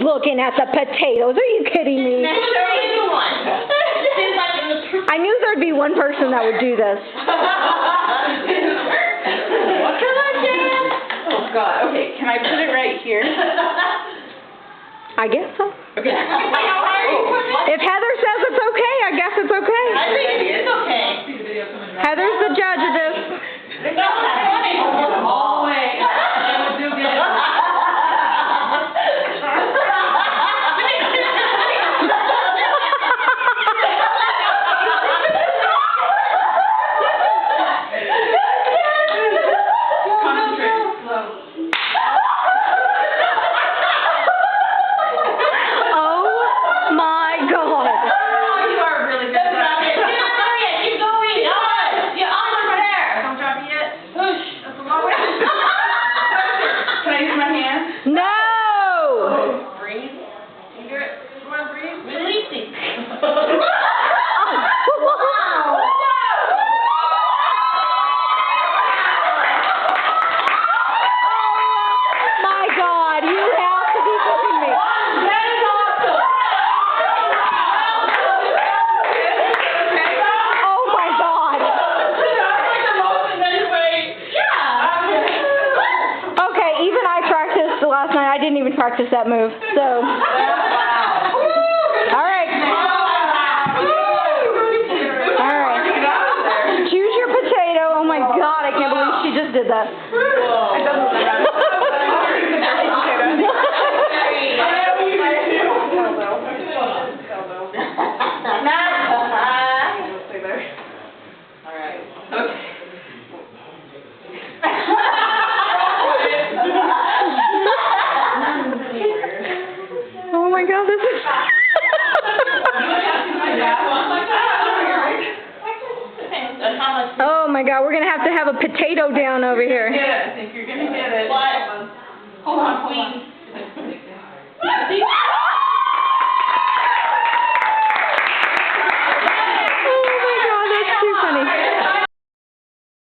looking at the potatoes. Are you kidding me? I knew there'd be one person that would do this. Oh, God. Okay, can I put it right here? I guess so. Okay. If Heather says it's okay, I guess it's okay. I think it is okay. Heather's the judge of this. All the way. Do good. I didn't even practice that move, so. All right. All right. Choose your potato. Oh my God, I can't believe she just did that. All right. Okay. Oh my God, this is. Oh my God, we're gonna have to have a potato down over here. I think you're gonna get it. What? Hold on, please.